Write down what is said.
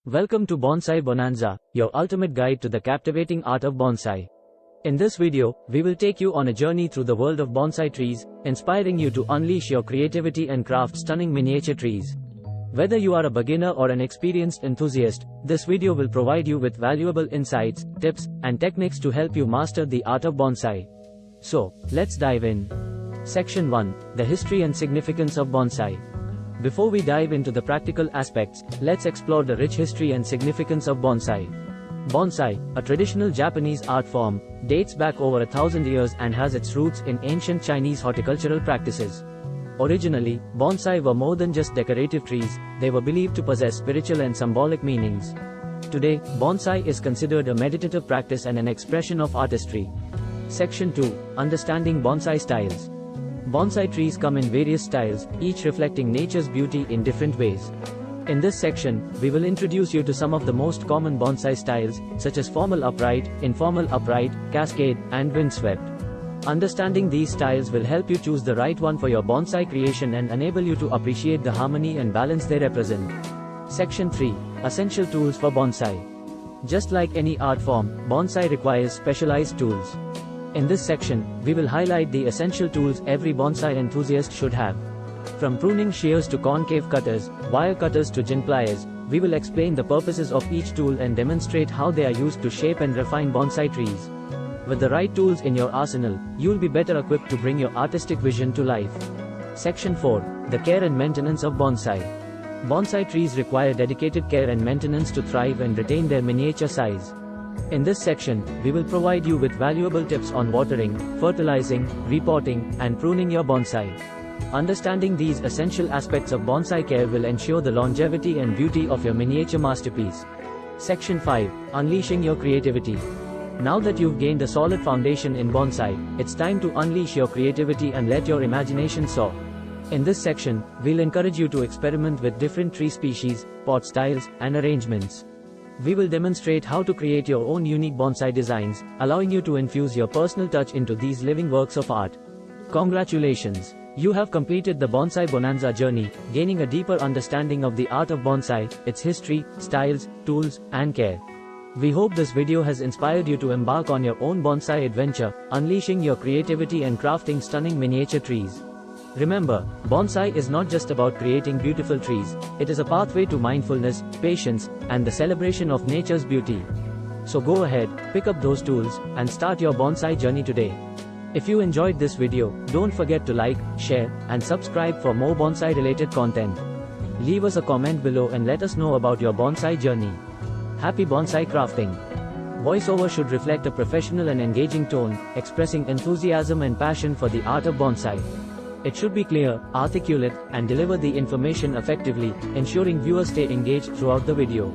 Welcome to Bonsai Bonanza, your ultimate guide to the captivating art of bonsai. In this video, we will take you on a journey through the world of bonsai trees, inspiring you to unleash your creativity and craft stunning miniature trees. Whether you are a beginner or an experienced enthusiast, this video will provide you with valuable insights, tips, and techniques to help you master the art of bonsai. So, let's dive in. Section 1: The History and Significance of Bonsai. Before we dive into the practical aspects, let's explore the rich history and significance of bonsai. Bonsai, a traditional Japanese art form, dates back over 1,000 years and has its roots in ancient Chinese horticultural practices. Originally, bonsai were more than just decorative trees, they were believed to possess spiritual and symbolic meanings. Today, bonsai is considered a meditative practice and an expression of artistry. Section 2: Understanding Bonsai Styles. Bonsai trees come in various styles, each reflecting nature's beauty in different ways. In this section, we will introduce you to some of the most common bonsai styles, such as formal upright, informal upright, cascade, and windswept. Understanding these styles will help you choose the right one for your bonsai creation and enable you to appreciate the harmony and balance they represent. Section 3: Essential Tools for Bonsai. Just like any art form, bonsai requires specialized tools. In this section, we will highlight the essential tools every bonsai enthusiast should have. From pruning shears to concave cutters, wire cutters to gin pliers, we will explain the purposes of each tool and demonstrate how they are used to shape and refine bonsai trees. With the right tools in your arsenal, you'll be better equipped to bring your artistic vision to life. Section 4: The Care and Maintenance of Bonsai. Bonsai trees require dedicated care and maintenance to thrive and retain their miniature size. In this section, we will provide you with valuable tips on watering, fertilizing, repotting, and pruning your bonsai. Understanding these essential aspects of bonsai care will ensure the longevity and beauty of your miniature masterpiece. Section 5: Unleashing your creativity. Now that you've gained a solid foundation in bonsai, it's time to unleash your creativity and let your imagination soar. In this section, we'll encourage you to experiment with different tree species, pot styles, and arrangements. We will demonstrate how to create your own unique bonsai designs, allowing you to infuse your personal touch into these living works of art. Congratulations! You have completed the Bonsai Bonanza journey, gaining a deeper understanding of the art of bonsai, its history, styles, tools, and care. We hope this video has inspired you to embark on your own bonsai adventure, unleashing your creativity and crafting stunning miniature trees. Remember, bonsai is not just about creating beautiful trees, it is a pathway to mindfulness, patience, and the celebration of nature's beauty. So go ahead, pick up those tools, and start your bonsai journey today. If you enjoyed this video, don't forget to like, share, and subscribe for more bonsai-related content. Leave us a comment below and let us know about your bonsai journey. Happy bonsai crafting! Voiceover should reflect a professional and engaging tone, expressing enthusiasm and passion for the art of bonsai. It should be clear, articulate, and deliver the information effectively, ensuring viewers stay engaged throughout the video.